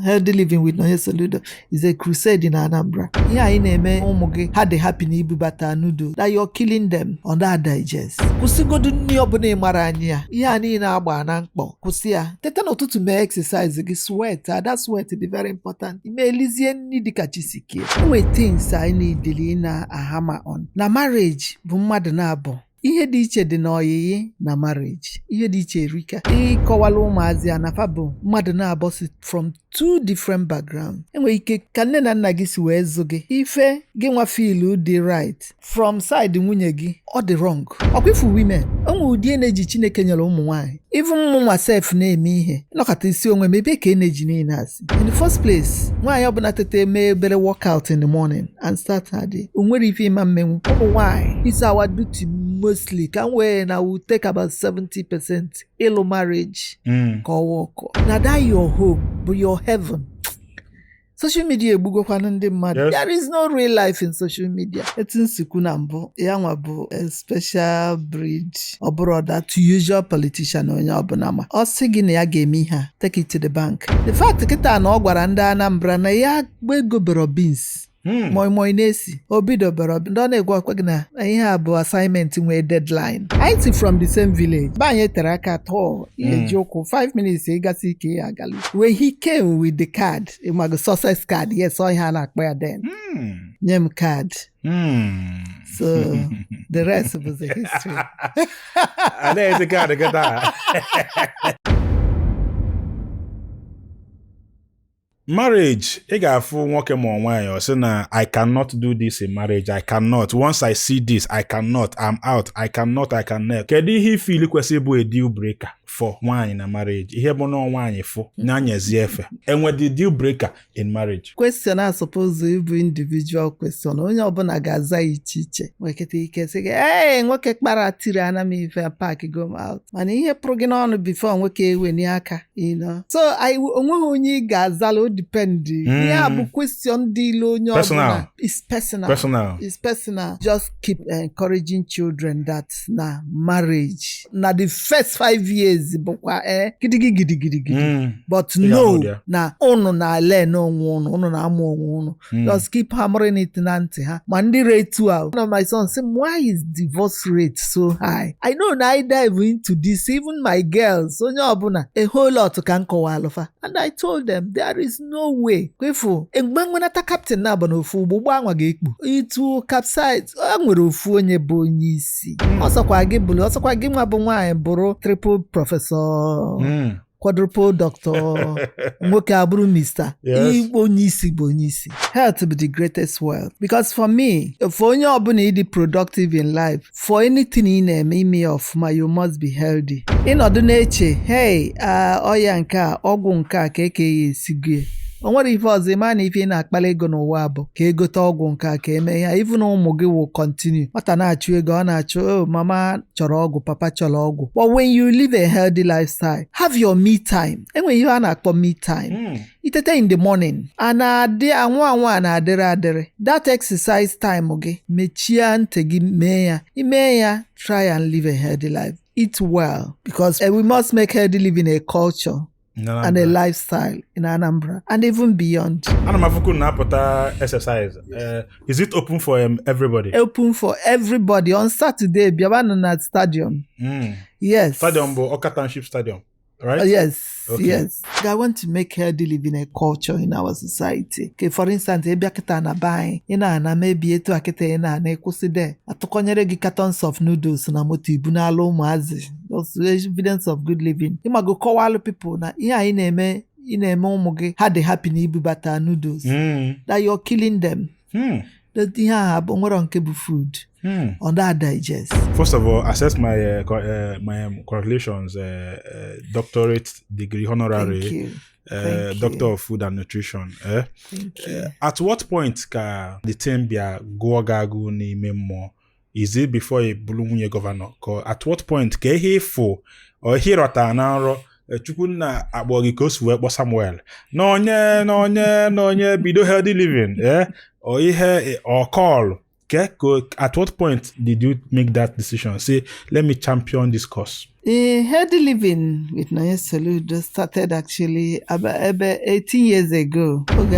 Healthy Living with Nonye Soludo is a crusade in Anambra. Ihe anyị na-eme ụmụ gị ha dị happy na ibubata noodles that you're killing them on that digest. Kwụsịgodu nri ọbụla ịmara anyị ya. Ihe a niile agba na mkpọ. Kwụsị ya. Teta n'ụtụtụ mee exercise gị sweat. That sweat is very important. Ime elizie nri dịka chisike. Enwe things anyị na-edeli na ahama on. Na marriage bụ mmadụ na-abụ. Ihe dị iche dị n'ọyịyị na marriage. Ihe dị iche erika. Ịkọwala ụmụazị a nafa bụ mmadụ na-abọsi from two different backgrounds. Enwe ike ka nne na nna gị si wee zụ gị. Ife gị nwa feel dị right from side nwunye gị ọ dị wrong. Ọkwifu women onwe ụdị energy Chineke nyere ụmụ nwaanyị. Even mụ myself na-eme ihe nọkọta isi onwe m ebe ka energy niile asị. In the first place nwaanyị ọbụla tete mee obere workout in the morning and start her day. O nwere ife ịma mmenwu. Ụmụ nwaanyị is our duty mostly can we now will take about 70% ịlụ marriage ka ọ wọkọ. Na that your home bụ your heaven. Social media egbugokwana ndị mmadụ. There is no real life in social media. Etu nsikwu na mbụ ya nwa bụ a special breed ọ bụrụ that usual politician onye ọbụla ma ọ sị gị na ya ga-eme ha take it to the bank. The fact kịta na ọ gwara ndị Anambra na ya gba ego bero beans moi na-esi obido bero ndị ọ na-egwa akwa gị na ihe a bụ assignment nwee deadline. I see from the same village banye tere aka atọ ihe ji ụkwụ 5 minutes ịgasị ike ya agali where he came with the card ịmago success card. Yes, ọ ihe a na-akpọ ya then nye m card. So the rest was a history. And there's the card get that. Marriage, ị ga-afụ nwoke ma nwaanyị ọ sị na I cannot do this in marriage. I cannot. Once I see this, I cannot. I'm out. I cannot. Kedu ihe ifili kwesị bụ a deal breaker for nwaanyị na marriage? Ihe bụ na nwaanyị fụ na-anyezi efe. Enwe the deal breaker in marriage. Question I suppose you bụ individual question. Onye ọbụla ga-aza iche iche. Nwekete ike sị gị, nwoke kpara tiri ana m ife park go out. Mana ihe pụrụ gị n'ọnụ before nwoke ewe n'aka, you know. So onweghị onye ga-azala depend. Yeah, but question deal on your personal. It's personal. It's personal. Just keep encouraging children that na marriage. Na the first 5 years gidi. But no, na ono na le no ono na amu ono. Just keep hammering it nante ha. Mandi rate too out. One of my sons say, why is divorce rate so high? I know na I dive into this. Even my girls, so nyobuna a whole lot can kowalofa. And I told them there is no way. Kwefu, engbanwe na ta captain na ba no fu gbugba anwa ga-ekpu. Itu capsize, nwere ofu onye bụ onye isi. Ọsọkwa gị bụrụ, ọsọkwa gị nwa bụ nwaanyị bụrụ triple professor. Quadruple doctor, nwoke abụrụ Mr. Igbo onye isi bụ onye isi. Health be the greatest wealth. Because for me, for onye ọbụla ịdị productive in life, for anything ị na-eme ime ọfụma, you must be healthy. Ịnọdụ na-eche, hey, ọya nke a, ọgwụ nke a ka eke ya esigo. O nwere ife ọzọ ịma na ife na-akpali ego n'ụwa bụ ka egote ọgwụ nke a ka eme ya. Even ụmụ gị will continue. Nwata na-achụ ego ọ na-achụ, mama chọrọ ọgwụ, papa chọrọ ọgwụ. But when you live a healthy lifestyle, have your me time. Enwe ihe a na-akpọ me time. Itete in the morning. Ana-adị anwa na-adịrị. That exercise time gị mechie ntị gị mee ya. Ime ya, try and live a healthy life. Eat well. Because we must make healthy living a culture. And a lifestyle in Anambra and even beyond. Anamafuku na-apụta exercise. Is it open for everybody? Open for everybody. On Saturday, Biabano na stadium. Yes. Stadium bụ Ọka Township Stadium, right? Yes. Okay. Yes. I want to make healthy living a culture in our society. Okay, for instance, ebe akita na buy, na maybe etu akita na ekwusi there. Atụkọnyere gị cartons of noodles na moto ibu na ala ụmụazị. That's evidence of good living. Ịma go kọwalụ people na ihe anyị na-eme ụmụ gị ha dị happy na ibubata noodles. That you're killing them. That ihe a bụ nwere nke bụ food. On that digest. First of all, assess my congratulations, doctorate degree honorary. Thank you. Doctor of Food and Nutrition. Thank you. At what point ka the team bia go gagu n'ime mmụọ? Is it before a bulu governor? At what point ka ihe for or here rọta na nrọ chukwu na akpọ gị ka o si wee kpọ Samuel Nonye bido healthy living or ihe or call At what point did you make that decision? Say, let me champion this cause. Healthy living with Nonye Soludo started actually about 18 years ago. Okay,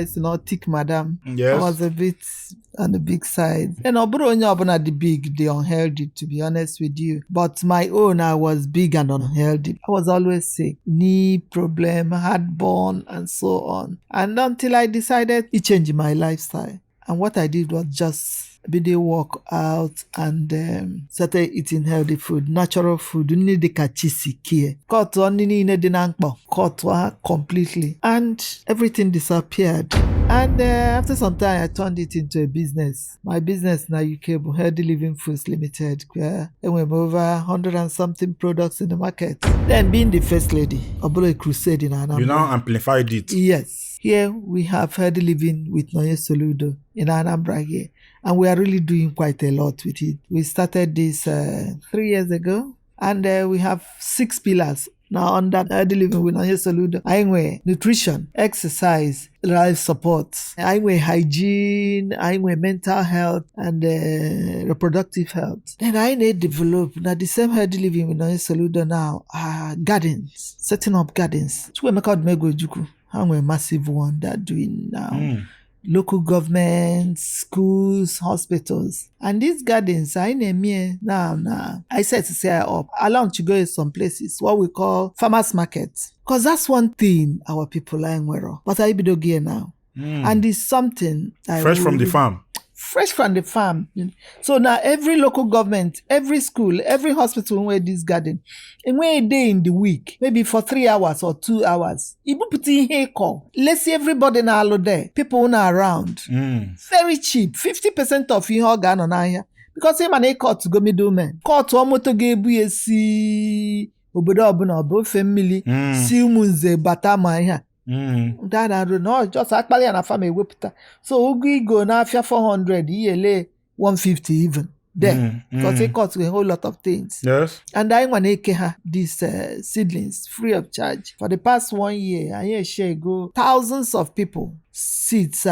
is not thick, madam. Yes. I was a bit on the big side. And Obro the big, the unhealthy, to be honest with you. But my own, I was big and unhealthy. I was always sick. Knee problem, heartburn, and so on. And until I decided to change my lifestyle. And what I did was just everyday walk out and started eating healthy food, natural food. Need the kachisi care. Cut on cut completely, and everything disappeared. And after some time, I turned it into a business. My business now, UK Healthy Living Foods Limited. And we have over 100 and something products in the market. Then being the first lady, Obolo a crusade in Anambra. You now amplified it. Yes. Here we have Healthy Living with Nonye Soludo in Anambra here. And we are really doing quite a lot with it. We started this 3 years ago. And we have 6 pillars. Now under Healthy Living with Nonye Soludo, I nutrition, exercise, life support, I hygiene, I mental health, and reproductive health. Then I develop now the same Healthy Living with Nonye Soludo now gardens, setting up gardens. So we make out Megojuku. I'm a massive one that doing now. Local governments, schools, hospitals. And these gardens, I name here now. I said to say up. Along to go in some places, what we call farmers markets. Because that's one thing our people are in Wero. But I be here now. And it's something fresh from the farm. Fresh from the farm. So now every local government, every school, every hospital where this garden, and where a day in the week, maybe for 3 hours or 2 hours, let's see everybody now there, people now around. Very cheap, 50% of your organ on here. Because him and a court to go middleman. Court to moto gebu si obodo obuna obo family si umunze batama here. That I don't know, just actually an family whipped. So we go now 400, yele 150 even there. Because it costs a whole lot of things. Yes. And I want to these seedlings free of charge. For the past 1 year, I share go thousands of people seeds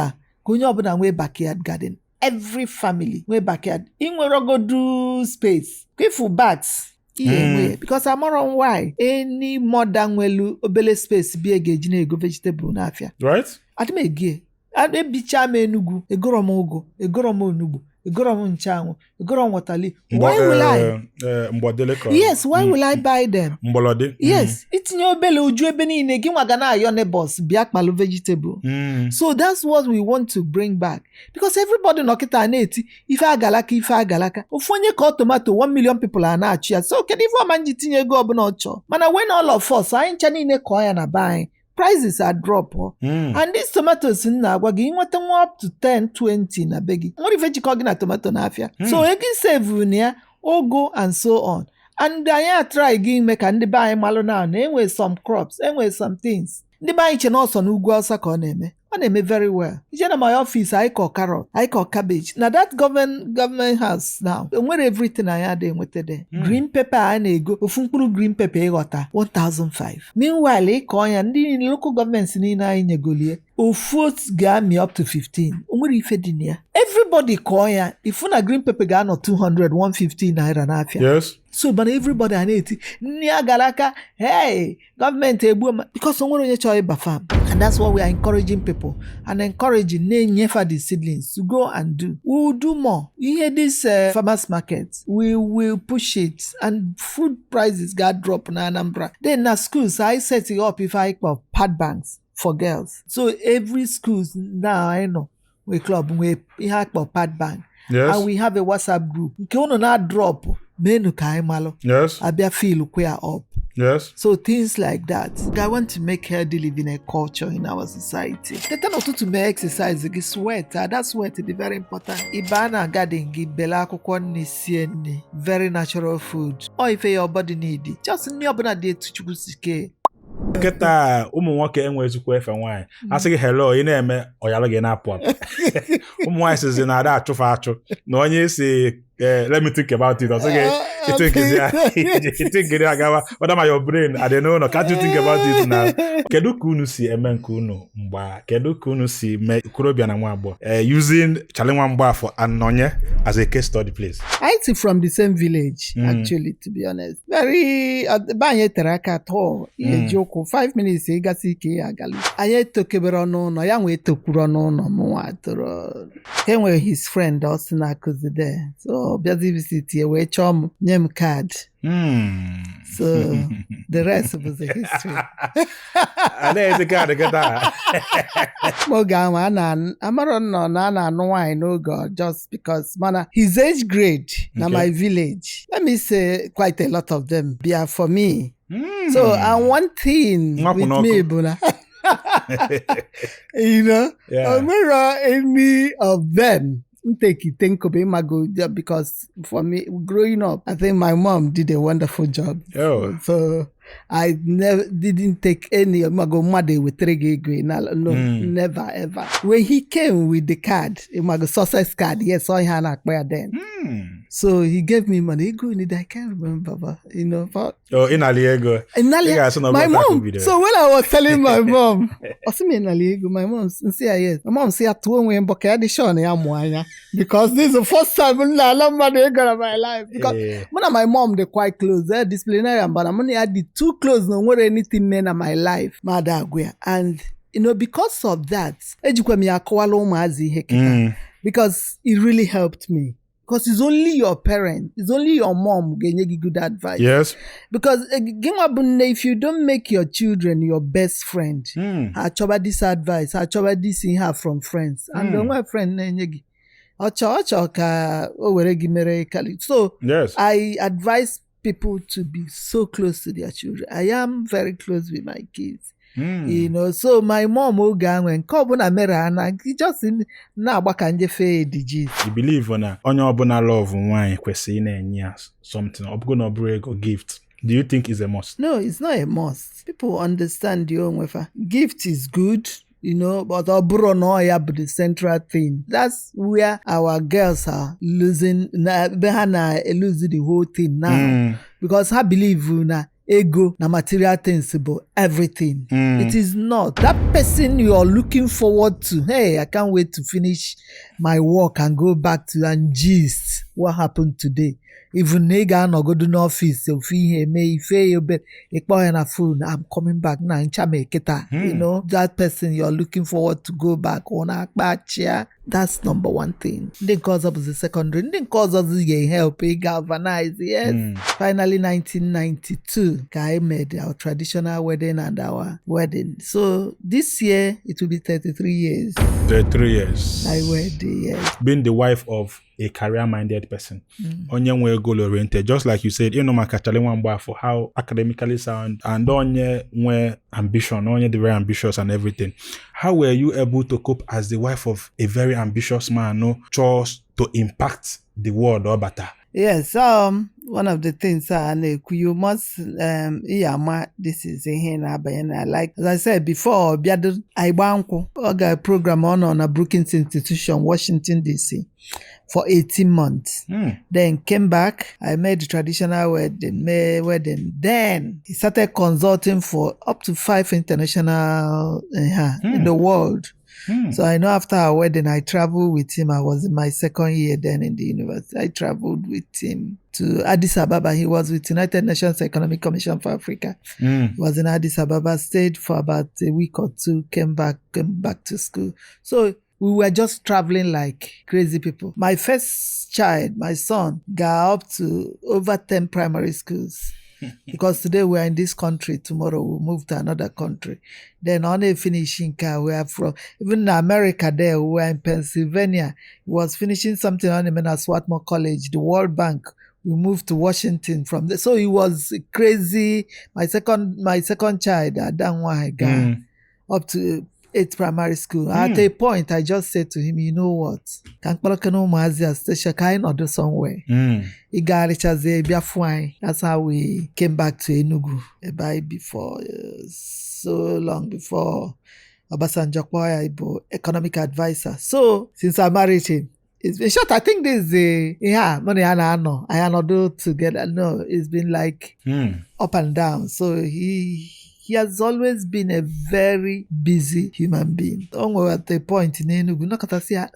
going up and way backyard garden. Every family way backyard. In where go do space. Give bats. Yeah, because I'm on why any modern welu obele space be a gauge go vegetable na afia. Right? At me ge. And a bicha me nugu, a goromogo, a goromo nugu, a gorom nchango, a gorom watali. Why will I? Yes, why will I buy them? Yes, it's in your belly uju ebeni in a gimagana your neighbors, biak malu vegetable. So that's what we want to bring back. Because everybody nokita neti, if I galaka. Ufonye call tomato, 1 million people are not chia. So can if man jitinye go ocho. Mana when all of us I ain't chani ne koya na buying. Prices are drop. And these tomatoes in Nagwagi, you want up to 10, 20 na begi. What if you call a tomato na afia? So you can save near, go and so on. And I try again make and buy malona, anyway some crops, anyway some things. The buy also no go sakoneme. On very well. In my office, I call carrot, I call cabbage. Now that government house now, where everything I had in with it. Green pepper and go ufunkuru green pepper water 1,005. Meanwhile, I call and the local governments in Golie. Fruits got me up to 15. Everybody call ya. If una green pepper got no 200, 150 naira na afia. Yes. So, but everybody I need near Galaka, hey, government because someone on your farm. And that's what we are encouraging people and encouraging for the seedlings to go and do. We will do more. You hear this farmers market, we will push it and food prices got drop in Anambra. Then na schools, I set it up if I call pad banks for girls. So every schools now I know we club we have a pad bank. Yes. And we have a WhatsApp group. You can not drop. Yes. I feel we are up. Yes. So things like that. I want to make healthy living a culture in our society. The time to make exercise, get sweat. That sweat is very important. Ibana garden give bela kokoni very natural food. Or if your body need it, just nyobana dey tuchukuzike. Keta ụmụ nwoke enwezikwa efe nwaanyị asị gị hello ị na-eme ọyala gị na-apụ apụ ụmụ nwaanyị sizi na ada achụfa achụ na onye si Let me think about it. I was you think what am I your brain? I don't know. No, can't you think about it now? Kedu kunu si eme kunu mgba? Kedu kunu si me Kurobia na Mwabo? Using Chalenwa Mgba for Nonye as a case study, please. I see from the same village, actually, to be honest. Very banye teraka to joke 5 minutes igasi ke agali. Aye tokebero no ya nwe tokuro no mwa toro. Kenwe his friend also na kuzide. So biazi visit ye we chom nyem card. So the rest was a history. And there's a card get that. Mogama na amaron no na no I know God just because man his age grade na my village. Let me say quite a lot of them be for me. So and one thing with me Buna. You know, any of them think of him because for me growing up, I think my mom did a wonderful job. So I never didn't take any of my mother with 3 gig. No, never ever. When he came with the card, my success card, yes, I had a then. So he gave me money. Go in it, I can't remember, you know. But, in Aliego. My mom. So when I was telling my mom, in Aliego, my mom say yes. My mom say at home when because this is the first time I love money in my life. Because one of my mom they quite close. They're disciplinarian, but I'm only at the too close no more anything men in my life. And you know, because of that, because it really helped me. Because it's only your parent, it's only your mom who can give good advice. Yes. Because if you don't make your children your best friend, I choba this advice, I choba this in her from friends. And don't my friend so yes. I advise people to be so close to their children. I am very close with my kids. You know, so my mom when Kobuna Merana, he just in na bakanje fe DG. You believe on obuna love wine question and something obgonna break or gift. Do you think is a must? No, it's not a must. People understand the own way. Gift is good, you know, but oburo no but the central thing. That's where our girls are losing losing the whole thing now. Because I believe ego na material things about everything. It is not. That person you are looking forward to, hey, I can't wait to finish my work and go back to and gist what happened today. Even nigga no go to the office, so fee me fee but a phone, I'm coming back now in Chameketa. You know, that person you're looking forward to go back on a batch, yeah. That's number one thing. Didn't cause up the secondary, didn't cause us to help, galvanize, yes. Finally, 1992, I made our traditional wedding and our wedding. So this year, it will be 33 years. 33 years. I wedding, yes. Being the wife of a career-minded person, onye goal-oriented, just like you said, you know, Makachale for how academically sound, and onye ambition, onye the very ambitious and everything. How were you able to cope as the wife of a very ambitious man, no, chose to impact the world or better? Yes, one of the things you must this is a like as I said before, I got a program on a Brookings Institution, Washington DC for 18 months. Then came back, I made the traditional wedding. Then he started consulting for up to 5 international in the world. So I know after our wedding, I traveled with him. I was in my 2nd year then in the university. I traveled with him to Addis Ababa. He was with United Nations Economic Commission for Africa. He was in Addis Ababa, stayed for about a week or 2, came back to school. So we were just traveling like crazy people. My first child, my son, got up to over 10 primary schools. Because today we're in this country, tomorrow we'll move to another country. Then on a finishing car, we are from, even in America there, we were in Pennsylvania. He was finishing something on him at Swarthmore College, the World Bank. We moved to Washington from there. So he was crazy. My second child, Adanwa, up to 8th primary school. At a point, I just said to him, you know what? Can I do somewhere? That's how we came back to Enugu before, so long before Obasanjo Ibo, economic advisor. So since I married him, It's been short. I think this is money I know together. No, it's been like up and down. So he has always been a very busy human being. At the point in Enugu,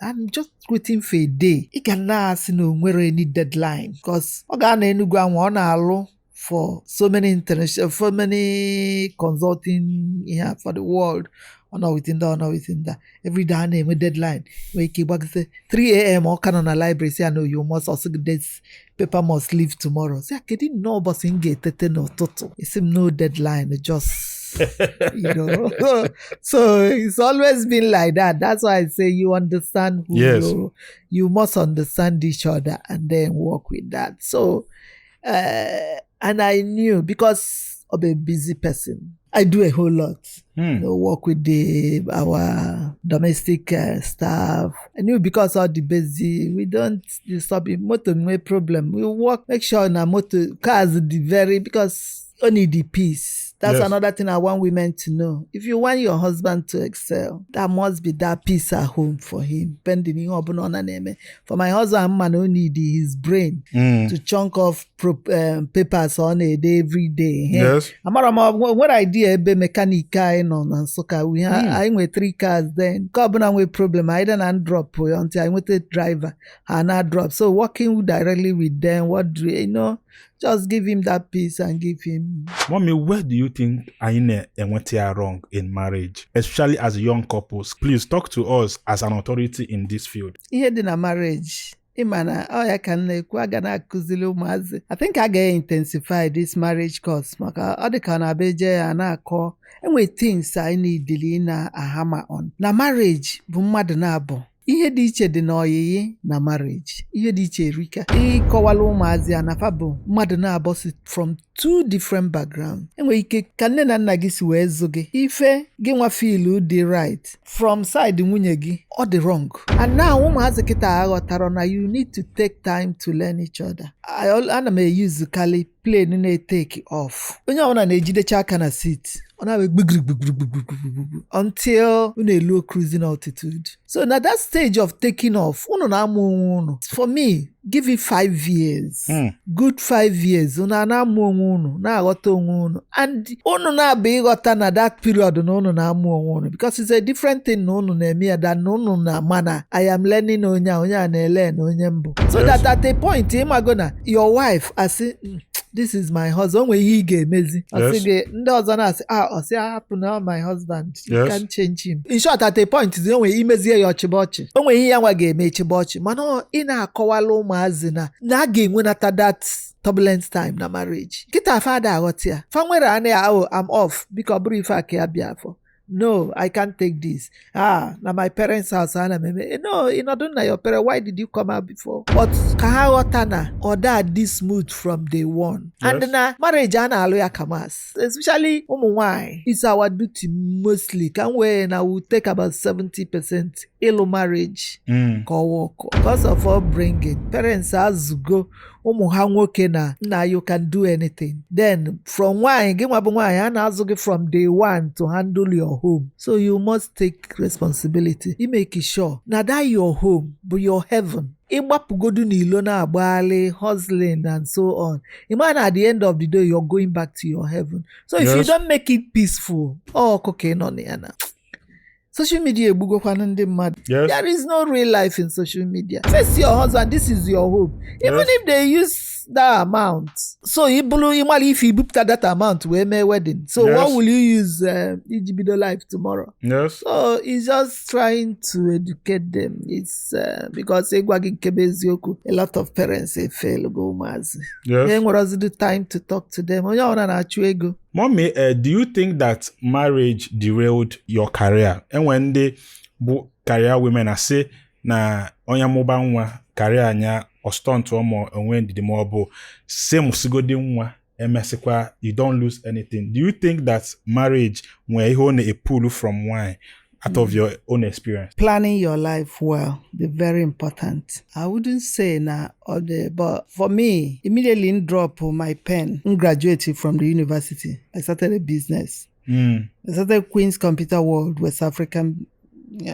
I'm just waiting for a day. He can now ask nwere any deadline because Enugu alụ for so many international, for many consulting for the world. Not within that. Every day I name a deadline. Wake up say 3 a.m. or can on a library say no, you must also this paper must leave tomorrow. Say I didn't know about engage no total. It seems no deadline, just So it's always been like that. That's why I say you understand who you must understand each other and then work with that. So and I knew because of a busy person. I do a whole lot. Work with our domestic staff. I knew because of the busy, we don't disturb it. Motor no problem. We work, make sure na motor cars the very because only the peace. That's another thing I want women to know. If you want your husband to excel, there must be that peace at home for him. For my husband, man only need his brain to chunk off papers on a day every day. Yes. What idea be mechanic and so we I with 3 cars then. Carbon with problem. I didn't drop until I went a driver and I drop. So working directly with them, what do you know? Just give him that peace and give him. Mommy, where do you think Aine and went wrong in marriage, especially as young couples? Please talk to us as an authority in this field. Here in a marriage, I think I get intensify this marriage course. All the canabeje and I call and we things I need Delina a hammer on. Na marriage, bumadnabo. Ihe dị iche dị n'oyiyi na marriage. Ihe dị iche erika. Ịkọwala ụmụazị anafa bụ mmadụ na-abọsi from 2 different backgrounds. Enwe ike ka nne na nna gị si wee zụ gị. Ife gị nwa feel dị right from side nwunye gị ọ dị wrong. And now ụmụazị kịta aghọtara na you need to take time to learn each other. Ana m use kali plane na-take off. Onye ọbụla na-ejidecha aka na seat. Until low cruising altitude. So now that stage of taking off, for me, give it 5 years. Good 5 years. And na be na that period because it's a different thing than na mana. I am learning onya na learn onye mbo. So that at a point, your wife, I say, this is my husband. When he get amazing, I say, I say, I happen now, my husband. You can't change him. In short, at a point, the only imezi your chibochi. When he yanwa get me chibochi, mano ina kowalo mazina. Na game when after that turbulent time na marriage. Kita father agotia. Famwera ane I'm off because brief ake abiafo. No, I can't take this. Now my parents' house. No, don't know your parents. Why did you come out before? But kahawatana or that this smooth from day one. Yes. And na marriage ana aloya kamas. Especially why it's our duty mostly. Can we now will take about 70% ilo marriage. Because of upbringing, parents has to go. Now you can do anything. Then from from day one to handle your home. So you must take responsibility. You make it sure. Now that your home, but your heaven. Hustling and so on. Imagine at the end of the day, you're going back to your heaven. So if you don't make it peaceful, social media there is no real life in social media. Face your husband, this is your home. Even if they use that amount, so if you booked that amount, we may wedding. So what will you use EGBD life tomorrow? Yes. So he's just trying to educate them. It's because a lot of parents fail go mazi. Yes. Then what was the time to talk to them? Mommy, do you think that marriage derailed your career? And when they career women, I say, na onya moba nwa career anya ostonto omo when the mobo same sigodi nwa emesikwa you don't lose anything. Do you think that marriage when you own a pull from wine out of your own experience? Planning your life well be very important. I wouldn't say but for me, immediately in drop my pen, graduated from the university. I started a business. I started Queen's Computer World, West African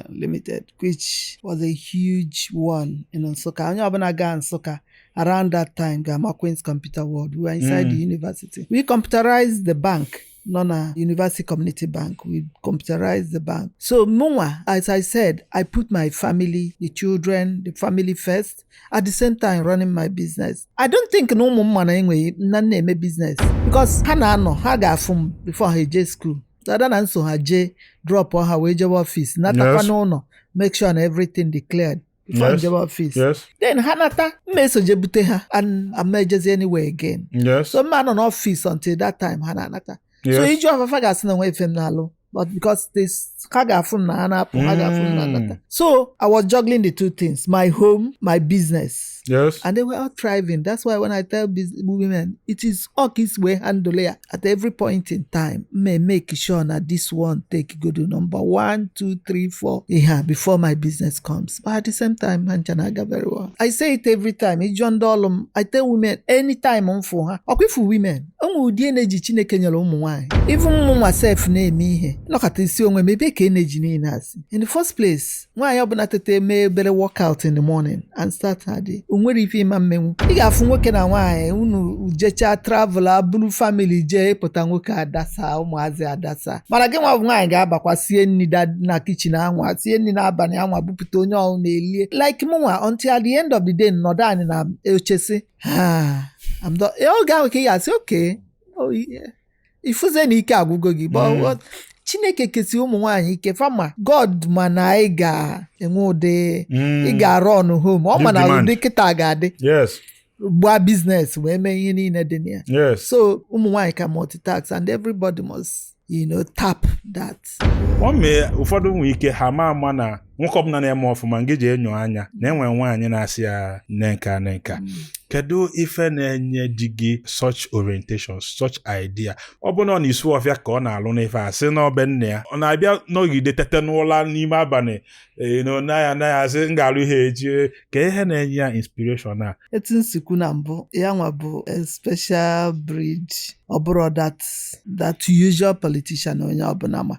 Limited, which was a huge one in Nsukka. Onye ọbụla gaa Nsukka around that time, Gamma Queen's Computer World, we were inside the university. We computerized the bank. Nona University Community Bank. We computerized the bank. So Mwa, as I said, I put my family, the children, the family first, at the same time running my business. I don't think no mama na enwe nane me business because hana no haga from before he j school. Other than so her j drop on her wage office. Nata no make sure and everything declared. Before job office. Yes. Then Hanata me so jebute her and emergency anywhere again. Yes. So man on office until that time Hanata. Yes. So iju afafa gasị na nwe FM na-alụ. But because this kaga from na anapụ, kaga from na nata. So I was juggling the two things, my home, my business. Yes. And they were all thriving. That's why when I tell women, it is Okis way handle at every point in time. May make sure that this one take go to number 1, 2, 3, 4. Yeah, before my business comes. But at the same time, Manchanaga very well. I say it every time. I tell women anytime on for her. Okay for women. Energy even myself name me. Look at this young maybe energy in the first place. Why you not me better work out in the morning and start her day. Unwere ife ima mmenwu ị ga-afụ nwoke na nwaanyị unu jecha travel bulu family je pụta nwoke adasa ụmụazị adasa mana gị nwa nwaanyị ga-abakwa sie nni na kitchen anwa sie nni n'abalị anwa bupụta onye ọhụrụ na-elie like mụnwa until at the end of the day nọdụ anyị na echesi I'm done. Oge ahụ ka ị ga-asị okay ifuze na ike agwụgo gị but Chineke kesi ụmụ nwaanyị ike fama God mana anyị ga-enwe ụdị ị ga-run home ọ mana ụdị kịta ga-adị gbaa business wee mee ihe niile dị na ya so ụmụ nwaanyị ka multitask and everybody must tap that. Ụfọdụ nwere ike ha ama na nwoke ọbụla na-eme ọfụma nke ji enyo anya na enwe nwaanyị na-asị ya nka kedu ife na-enye di gị such orientation such idea ọ bụ na ọ na-isu ọfịa ka ọ na-alụ n'ife a sị na ọbe nne ya ọ na-abịa n'ogide tete n'ụla n'ime abalị na ya sị m ga-alụ ihe eji ka ihe na-enye ya inspiration a etu nsikwu na mbụ ya nwa bụ a special breed ọ bụrụ that usual politician onye ọbụla ma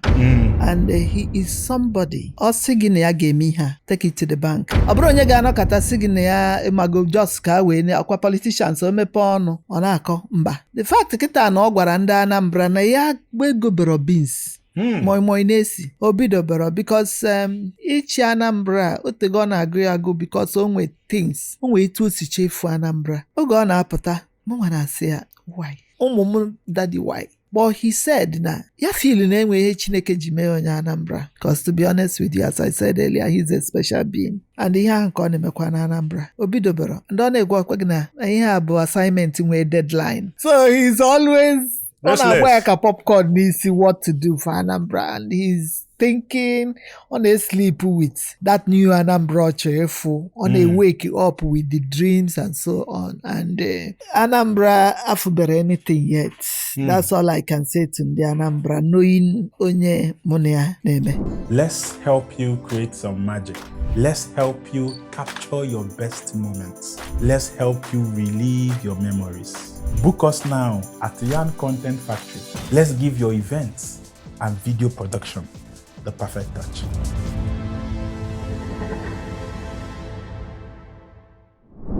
and he is somebody ọ sị gị na ya ga-eme ha take it to the bank ọ bụrụ onye ga-anọkọta sị gị na ya mago just ka wee akwa politicians o mepe ọnụ ọ na-akọ mba the fact kịta na ọ gwara ndị Anambra na ya gbegobero beans moi na-esi obidobero because ichi Anambra otego ọ na-agụ because o nwe things o nwe etu o si chefu Anambra oge ọ na-apụta mụ na-asị ya why ụmụ m daddy why but he said na ya feel na enwe ihe Chineke ji mee onye Anambra because to be honest with you as I said earlier he's a special being and ihe ahụ ka ọ na-emekwa na Anambra obidobero ndị ọ na-egwu akwa gị na ihe a bụ assignment nwee deadline so he's always ọ na-agba ya ka popcorn n'isi what to do for Anambra and he's thinking on a sleep with that new Anambra cheerful on a wake up with the dreams and so on and Anambra afubere anything yet that's all I can say to the Anambra knowing onye monia neme. Let's help you create some magic. Let's help you capture your best moments. Let's help you relive your memories. Book us now at Yarn Content Factory. Let's give your events and video production the perfect touch.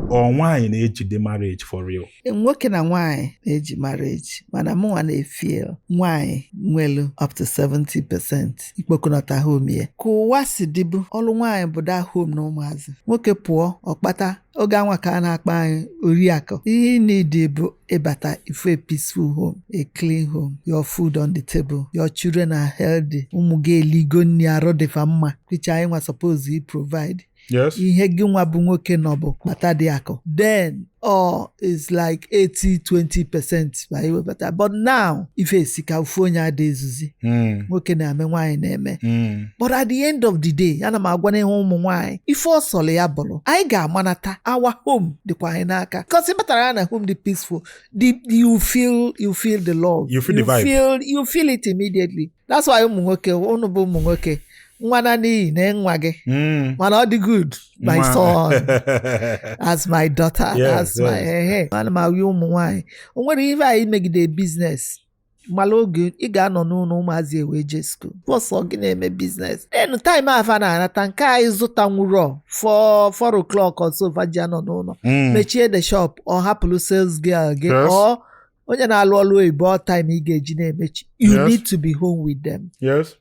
Or nwaanyị na-ejide marriage for real? Nwoke na nwaanyị na-eji marriage mana mụnwa na-efeel nwaanyị nwelu up to 70% ikpokọnọta home ya ka ụwa si dịbụ ọlụ nwaanyị bụ da home na ụmụazị nwoke pụọ ọkpata oge anwa ka a na-akpa anyị oriakụ ihe need bụ ịbata ifu a peaceful home, a clean home, your food on the table, your children are healthy, ụmụ gị eligo nri arụ dịfa mma which anyị nwa suppose you provide. Yes. Ihe gị nwa bụ nwoke nọbụ kpata dị akụ then is like 80-20% by iwebata but now ife esika ufu onye ada ezuzi nwoke na-eme nwaanyị na-eme but at the end of the day ana m agwa na ihe ụmụ nwaanyị ife ọsọlụ ya bụrụ anyị ga-amanata our home dịkwa anyị n'aka because ịbatara ya na home dị peaceful you feel the love, you feel the vibe, you feel it immediately. That's why ụmụ nwoke unu bụ ụmụ nwoke nwana n'ihi na nwa gị mana ọ dị good my son as my daughter as my mana ma wi ụmụ nwaanyị o nwere ihe anyị megide business mala oge ị ga-anọ n'ụlọ ụmụazị ewe je school bọsọ gị na-eme biznes enu taịm afa na-anata nke anyị zụta nwụrọ 4 o'clock ọsọ vaji anọ n'ụlọ mechie the shop ọ hapụrụ sales girl gị ọ onye na-alụ ọlụ oyibo time ị ga-eji na-emechi you need to be home with them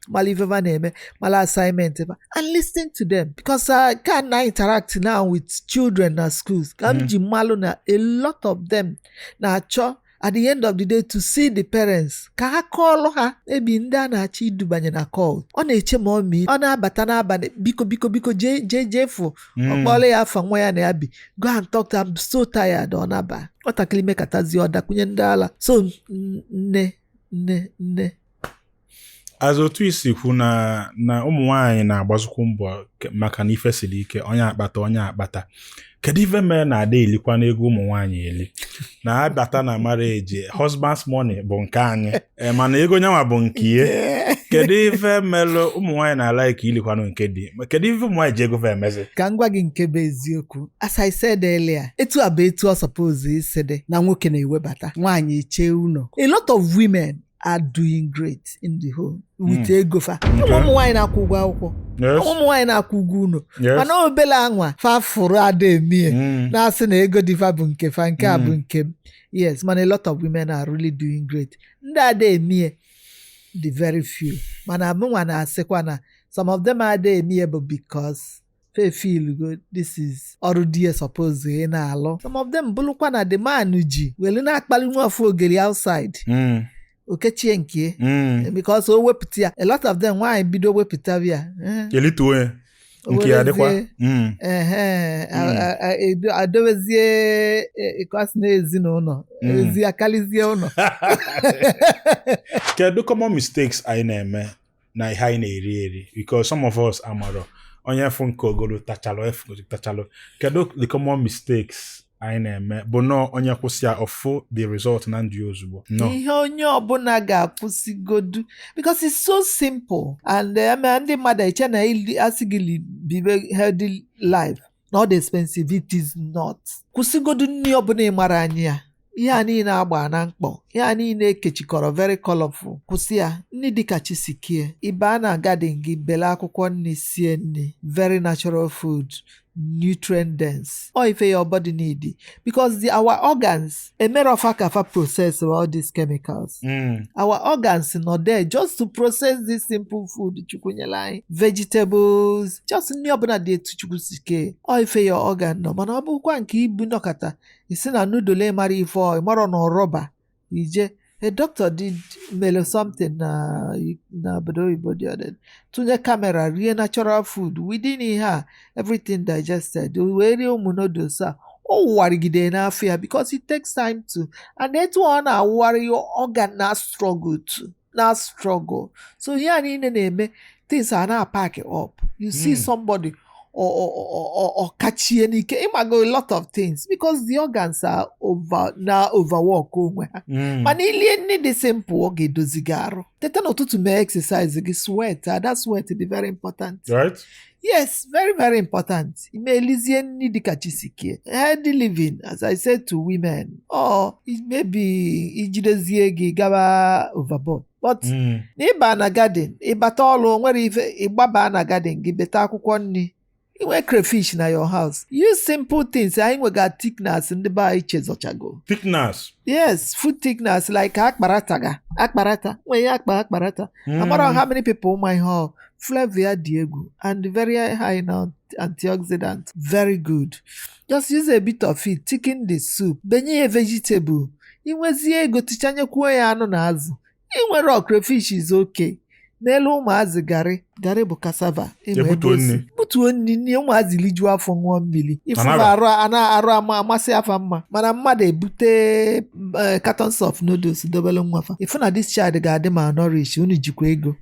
mala ifeva na-eme mala assignment and listen to them because can na interact now with children na schools ka m ji mmalụ na a lot of them na-achọ at the end of the day to see the parents ka ha kọọlụ ha ebi ndị a na-achọ idubanye na call ọ na-eche ma ọmị ọ na-abata n'abalị biko jefu ọkpọọla ya afa nwa ya na ya bi go and talk to I'm so tired ọ naba ọtakịrị mekatazi ọ dakwunye ndị ala so nne as otu isi kwu na ụmụ nwaanyị na-agbazukwu mbọ maka na ife siri ike onye akpata kedu ife mere na ada elikwa n'ego ụmụ nwaanyị eli na abata na marriage husband's money bụ nke anyị mana ego nyanwa bụ nke ihe kedu ife mere ụmụ nwaanyị na-ala ike ilikwanụ nke dị kedu ife ụmụ nwaanyị ji ego fe emezi ka m gwa gị nke bụ eziokwu as I said earlier etu a bụ etu ọ suppose isede na nwoke na-ewebata nwaanyị chee ụlọ a lot of women are doing great in the home with ego fa ụmụ nwaanyị na-akwụ ụgwọ akwụkwọ ụmụ nwaanyị na-akwụ ụgwọ ụlọ mana obele anwa fafụrụ ada emie na-asị na ego dịfa bụ nke fa nke a bụ nke m yes mana a lot of women are really doing great ndị ada emie the very few mana mụnwa na-asịkwa na some of them ada emie bụ because they feel good this is ọrụ di suppose ị na-alụ some of them bụrụkwa na the man ji welu na-akpali nwa afọ ogeri outside okechie nke because o wepụta ya a lot of them nwaanyị bido wepụta ya elito ya nke ya dịkwa adowezie ịkọsị na ezinụlọ ezi akalizie ụlọ kedu common mistakes anyị na-eme na ihe anyị na-eri because some of us amaro onye fụ nke ogolo tachalụ kedu the common mistakes anyị na-eme bụ nọ onye kwụsị ya ọfụ the result na ndị ozugbo ihe onye ọbụla ga-akwụsịgodu because it's so simple and ndị mmadụ eche na asị gị bibe healthy life not expensive it is not kwụsịgodu nri ọbụla ị mara anyị ya ihe a niile agba na mkpọ ihe a niile ekechikọrọ very colorful kwụsị ya nri dịka chisikie ịba na garden gị bele akwụkwọ nri sie nri very natural food nutrient dense or if your body need it because our organs emerofa process all these chemicals our organs not there just to process this simple food chukwunyela vegetables just nri ọbụla dị etu chukwu sike or if your organ no mana ọ bụkwa nke ibu nọkata isi na noodle mara ife ọ mara na rọba ije a doctor did mail something na obodo oyibo the other tụnye camera rie natural food within ihe everything digested wee rie ụmụ noodles a o wụwarigide n'afọ ya because it takes time to and etu ọ na-awụwarị your organ na struggle so ihe a niile na-eme things are na pack up you see somebody or kachie n'ike ịmago a lot of things because the organs are overwork onwe ha mana ilie nri dị simple ọ ga-edozi gị arụ teta n'ụtụtụ mee exercise gị sweat that sweat is very important right yes very very important imelizie nri dịka chisikie healthy living as I said to women or maybe ijidezie gị gaba overboard but n'ịba na garden ịbata ọlụ nwere ife ịgbaba na garden gị beta akwụkwọ nri inwe crayfish na your house use simple things anyị nwega thickness ndị be anyị chezochago thickness yes food thickness like akparata nwere akparata amara how many people my hall flavor dị egwu and very high in antioxidant very good just use a bit of it thicken the soup benye ya vegetable inwezie ego tichanyekwu ya anụ na azụ inwere crayfish is okay n'elu ụmụazị garị bụ cassava butuo nni ụmụazị lijuo afọ ṅụọ mmiri ifụrụ arụ amasị afa mma mana mmadụ ebute cartons of noodles dobele nwafa ifu na this child ga-adị ma nourish unu jikwa ego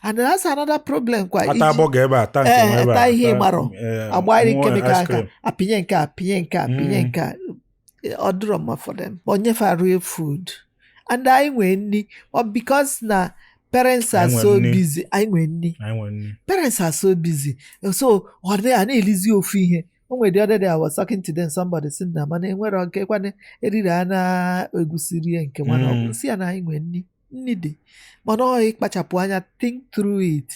and that's another problem kwa ata ihe gbaro agbari chemical aka apinye nke ọ dịrọ mma for them onyefe real food and anyị nwee nni because na parents are so busy parents are so busy so ọ dị a na-elizi ofu ihe o nwere the other day I was talking to them somebody said na mana enwere nke kwane eriri a na-egwusirie nke nwana ọgwụ si ya na anyị nwee nni nni dị mana ọ ịkpachapụ anya think through it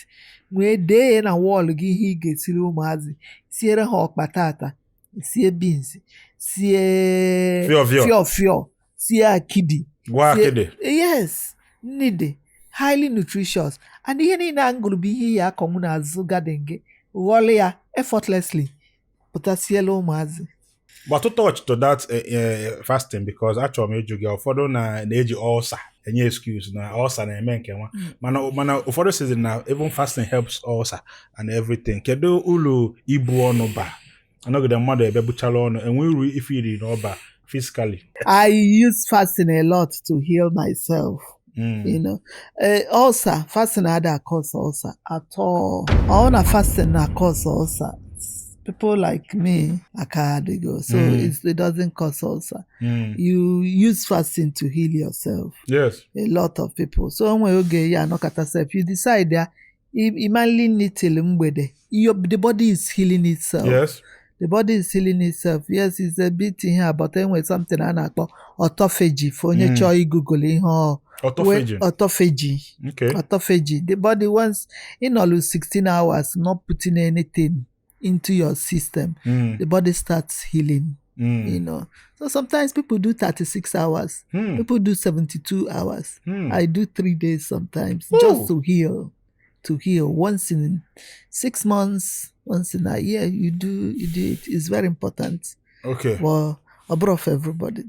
wee dee na wọl gị ihe ị ga-esiri ụmụazị siere ha ọkpa tata sie beans sie fiofio sie akidi yes nni dị highly nutritious and ihe niile a ngụrụ bụ ihe ya akọnwụ n'azụ garden gị ghọọlụ ya effortlessly pụtasiela ụmụazị. But to touch to that fasting because achọrọ m ịjụ gị ụfọdụ na-eji ulcer enye excuse na ulcer na-eme nke nwa mana ụfọdụ sizi na even fasting helps ulcer and everything. Kedu uru ibu ọnụ ba anọgide mmadụ ebe buchara ọnụ enwe uru ife iri n'ọba physically? I use fasting a lot to heal myself. You know, ulcer, fasting had cause ulcer at all. All na fasting na cause ulcer. People like me, I can't go. So it doesn't cause ulcer. You use fasting to heal yourself. Yes. A lot of people. So when you get no yourself, you decide that immediately need till the body is healing itself. Yes. The body is healing itself. Yes, it's a bit in here, but anyway, something I call autophagy. For onye chọọ Google ihe autophagy. Okay. Autophagy. The body once in all 16 hours, not putting anything into your system, the body starts healing. You know. So sometimes people do 36 hours. People do 72 hours. I do 3 days sometimes just to heal. To heal once in 6 months, once in a year, you do it. It's very important. Okay. Well, above everybody.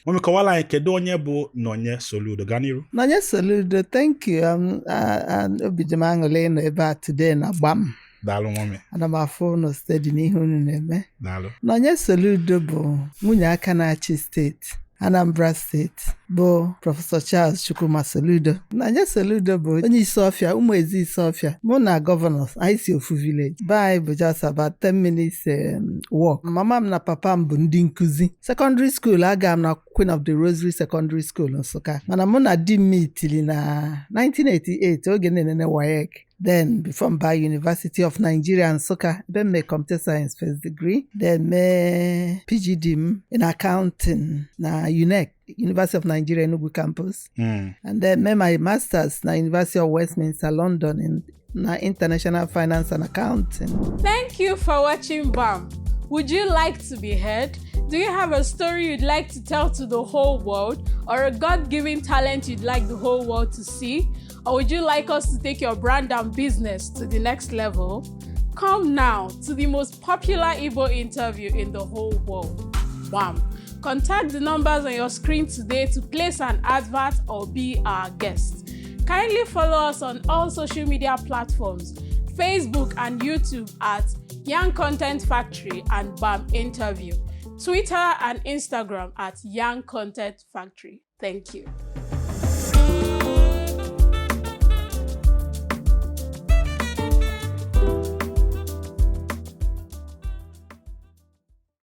Mami kawala kedu onye bụ Nonye Soludo ganiru? Nonye Soludo, thank you. And obijamangole no ebe today na Gbam. Daalụ mami. Ana m afọ no steady n'ihe unu na-eme. Daalụ. Nonye Soludo bụ nwunye aka na-achị steeti Anambra steeti bụ Prọfesọ Charles Chukwuma Soludo. Nonye Soludo bụ onye Isiofia, ụmụ ezi Isiofia. Mụ na gọvanọ anyị si ofu village. Bye bụ just about 10 minutes walk. Mama m na papa m bụ ndị nkuzi. Secondary school aga m na Queen of the Rosary Secondary School Nsụka. Mana mụ na di m itili na 1988 oge na-enene WAEC. Then before by University of Nigeria Nsụka, then my computer science first degree, then my PGD in accounting na UNEC, University of Nigeria Enugu campus, and then my masters na University of Westminster London in na international finance and accounting. Thank you for watching Gbam. Would you like to be heard? Do you have a story you'd like to tell to the whole world, or a God-given talent you'd like the whole world to see? Or would you like us to take your brand and business to the next level? Come now to the most popular Igbo interview in the whole world. Gbam. Contact the numbers on your screen today to place an advert or be our guest. Kindly follow us on all social media platforms, Facebook and YouTube at Young Content Factory and Gbam Interview, Twitter and Instagram at Young Content Factory. Thank you.